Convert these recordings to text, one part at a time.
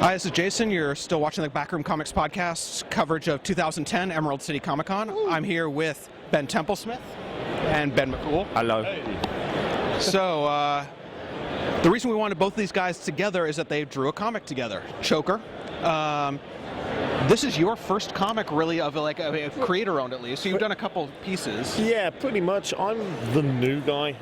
Hi, this is Jason. You're still watching the Backroom Comics podcast coverage of 2010 Emerald City Comic Con. I'm here with Ben Templesmith and Ben McCool. Hello. So, the reason we wanted both of these guys together is that they drew a comic together, Choker. This is your first comic, really, of a creator-owned, at least. So you've done a couple pieces. Yeah, pretty much. I'm the new guy.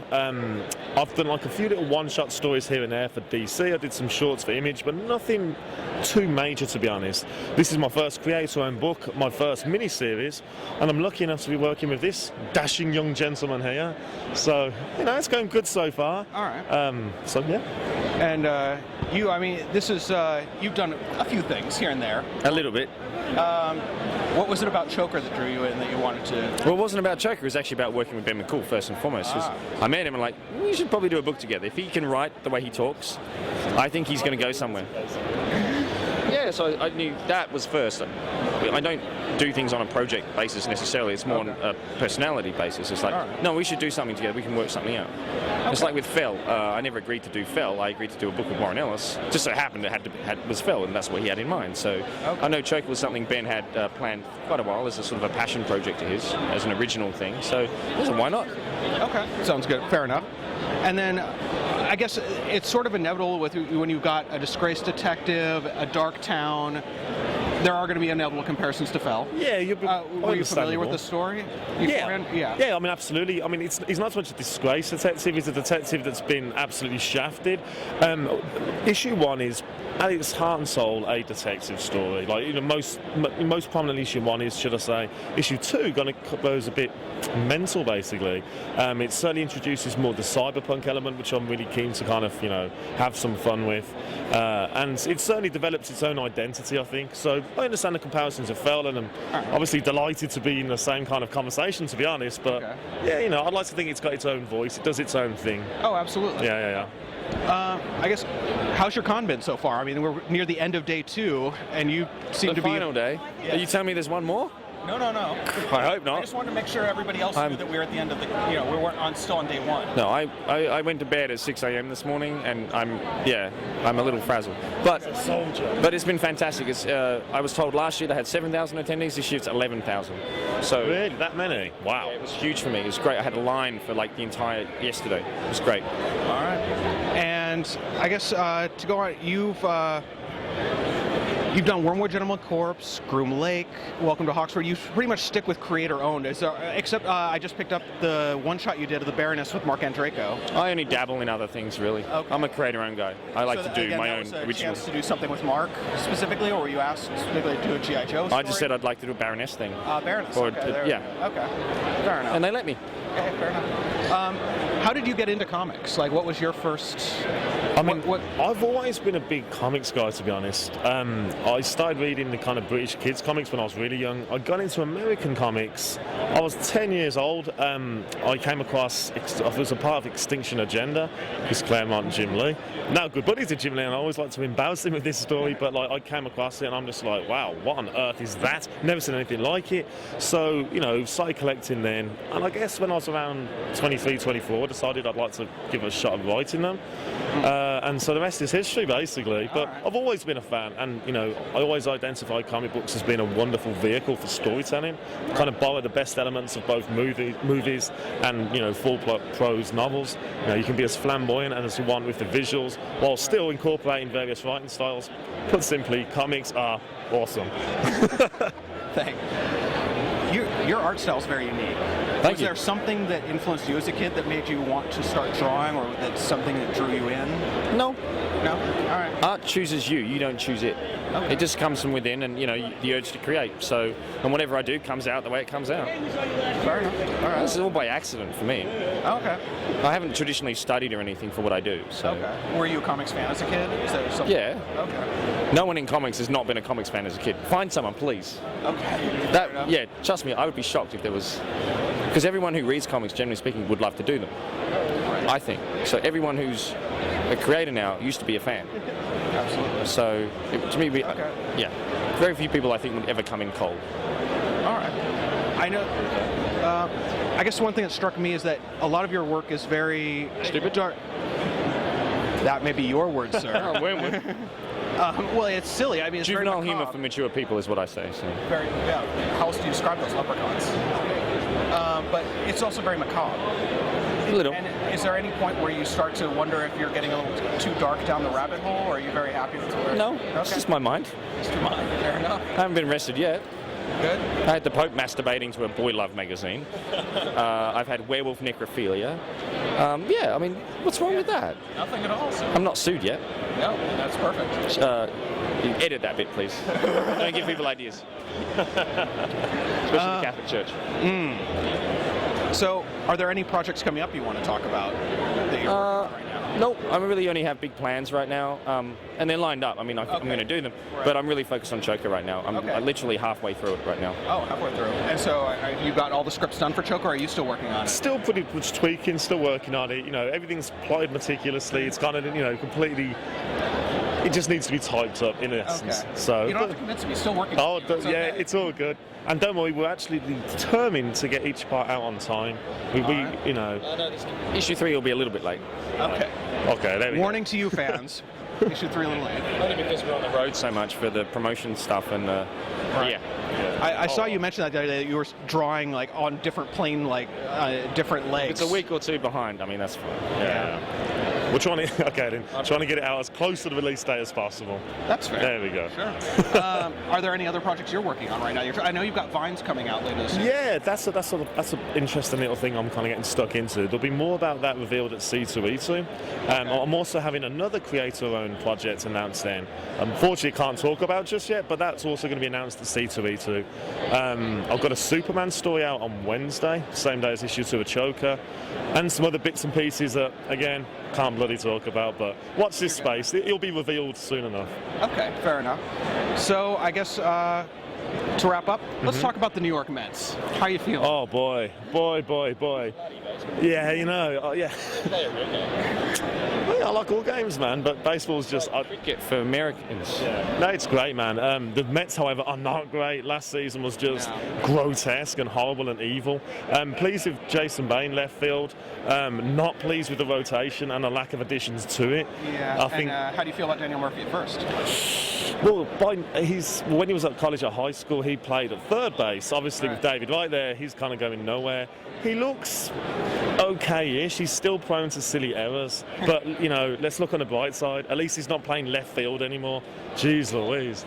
I've done like a few little one-shot stories here and there for DC. I did some shorts for Image, but nothing too major, to be honest. This is my first creator-owned book, my first mini-series, and I'm lucky enough to be working with this dashing young gentleman here. So, you know, it's going good so far. All right. So, yeah. And this is, you've done a few things here and there. A little bit. What was it about Choker that drew you in that you wanted to... Well, it wasn't about Choker. It was actually about working with Ben McCool, first and foremost. I met him and like, we should probably do a book together. If he can write the way he talks, I think he's going to go somewhere. Yeah, so I knew that was first. I don't do things on a project basis necessarily. It's more on a personality basis. It's like, no, we should do something together. We can work something out. Okay. It's like with Fell. I never agreed to do Fell. I agreed to do a book with Warren Ellis. Just so happened it was Fell, and that's what he had in mind. So I know Choker was something Ben had planned quite a while as a sort of a passion project of his, as an original thing. So why not? Okay, sounds good. Fair enough. And then I guess it's sort of inevitable with when you've got a disgraced detective, a dark town. There are going to be inevitable comparisons to Fell. Yeah, were you familiar with the story? Yeah. I mean, absolutely. I mean, he's not so much a disgrace detective. He's a detective that's been absolutely shafted. Issue 1 is, at its heart and soul, a detective story. Like, you know, most prominent issue 1 is, should I say, issue 2 goes a bit mental, basically. It certainly introduces more the cyberpunk element, which I'm really keen to kind of, you know, have some fun with. And it certainly develops its own identity, I think. So I understand the comparisons of Fell, and I'm obviously delighted to be in the same kind of conversation, to be honest. But yeah, you know, I'd like to think it's got its own voice. It does its own thing. Oh, absolutely. Yeah. I guess, how's your con been so far? I mean, we're near the end of day 2, and you seem to be... The final day? Yeah. Are you telling me there's one more? No. I hope not. I just wanted to make sure everybody else knew that we were at the end of the... You know, we weren't still on day 1. No, I went to bed at 6 a.m. this morning, and I'm a little frazzled. But it's been fantastic. I was told last year they had 7,000 attendees. This year it's 11,000. So really, that many? Wow. Yeah, it was huge for me. It was great. I had a line for like the entire yesterday. It was great. All right. And I guess to go on, You've done Wormwood Gentleman Corpse, Groom Lake, Welcome to Hawksford. You pretty much stick with creator-owned. Except I just picked up the one-shot you did of the Baroness with Mark Andreyko. I only dabble in other things, really. Okay. I'm a creator-owned guy. I like to do my own original. Chance to do something with Mark specifically, or were you asked specifically to do a G.I. Joe story? I just said I'd like to do a Baroness thing. Baroness. Okay, Fair enough. And they let me. Okay, fair enough. How did you get into comics? Like, what was your first... I mean, I've always been a big comics guy, to be honest. I started reading the kind of British kids comics when I was really young. I got into American comics. I was 10 years old. I came across, I was a part of Extinction Agenda, Chris Claremont and Jim Lee. Now, good buddies with Jim Lee, and I always like to embarrass him with this story, but like I came across it and I'm just like, wow, what on earth is that? Never seen anything like it. So, you know, started collecting then. And I guess when I was around 23, 24, I decided I'd like to give it a shot at writing them. And so the rest is history, basically. But I've always been a fan, and you know, I always identify comic books as being a wonderful vehicle for storytelling. Kind of borrow the best elements of both movies and, you know, full plot prose novels. You know, you can be as flamboyant as you want with the visuals, while still incorporating various writing styles. Put simply, comics are awesome. Thanks. Your art style is very unique. Was there something that influenced you as a kid that made you want to start drawing, or that's something that drew you in? No. All right. Art chooses you. You don't choose it. Okay. It just comes from within, and you know, the urge to create. So, and whatever I do comes out the way it comes out. Fair enough. All right. This is all by accident for me. Okay. I haven't traditionally studied or anything for what I do. So. Okay. Were you a comics fan as a kid? Is there something? Yeah. Okay. No one in comics has not been a comics fan as a kid. Find someone, please. Okay. Yeah. Trust me, I would be shocked if there was, because everyone who reads comics, generally speaking, would love to do them. I think so. Everyone who's a creator now used to be a fan. Absolutely. So to me, yeah, very few people I think would ever come in cold. All right. I know. I guess one thing that struck me is that a lot of your work is very stupid. That may be your word, sir. Well, it's silly. I mean, it's Juvenile very humor macabre. for mature people is what I say. So. Very, yeah. How else do you describe those leprechauns? But it's also very macabre. A little. And is there any point where you start to wonder if you're getting a little too dark down the rabbit hole, or are you very happy with where? No, Okay. it's just my mind. Just your mind. Fair enough. I haven't been arrested yet. Good. I had the Pope masturbating to a boy love magazine. I've had werewolf necrophilia. Yeah, I mean, what's wrong with that? Nothing at all. So. I'm not sued yet. No, that's perfect. You edit that bit, please. Don't give people ideas. Especially the Catholic Church. So, are there any projects coming up you want to talk about that you're working on right now? No, I really only have big plans right now, and they're lined up. I mean, I'm going to do them, but I'm really focused on Choker right now. I'm literally halfway through it right now. Oh, halfway through. And so, you got all the scripts done for Choker, or are you still working on it? Still pretty much tweaking, still working on it. You know, everything's plotted meticulously. It's kind of, you know, completely. It just needs to be typed up in essence. Okay. So. You don't have to convince me. Still working. Oh, it's yeah, okay. it's all good. And don't worry, we're actually determined to get each part out on time. You know. Issue 3 will be a little bit late. Okay. Okay, there we Warning to you fans. Issue 3 a little late. Only because we're on the road so much for the promotion stuff and yeah. I saw you mention that the other day that you were drawing like on different plane, like different legs. It's a week or two behind. I mean, that's fine. Yeah. We're trying to trying to get it out as close to the release date as possible. That's fair. There we go. Sure. Are there any other projects you're working on right now? I know you've got Vines coming out later this year. Yeah, that's an interesting little thing I'm kind of getting stuck into. There'll be more about that revealed at C2E2. I'm also having another creator-owned project announced then. Unfortunately, can't talk about just yet, but that's also going to be announced at C2E2. I've got a Superman story out on Wednesday, same day as issue 2 of Choker, and some other bits and pieces that, again, can't bloody talk about, but watch this space. It'll be revealed soon enough. Okay, fair enough. So I guess to wrap up, let's talk about the New York Mets. How you feeling? Oh boy. Yeah, you know, yeah. I like all games, man, but baseball's just... Cricket for Americans. Yeah. No, it's great, man. The Mets, however, are not great. Last season was just grotesque and horrible and evil. Pleased with Jason Bain left field. Not pleased with the rotation and a lack of additions to it. Yeah. I think. How do you feel about Daniel Murphy at first? Well, when he was at college or high school, he played at third base. Obviously, with David right there, he's kind of going nowhere. He looks okay-ish. He's still prone to silly errors. But, you know, let's look on the bright side. At least he's not playing left field anymore. Jeez Louise.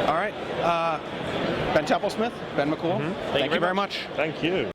All right. Ben Templesmith, Ben McCool, thank you very much. Thank you.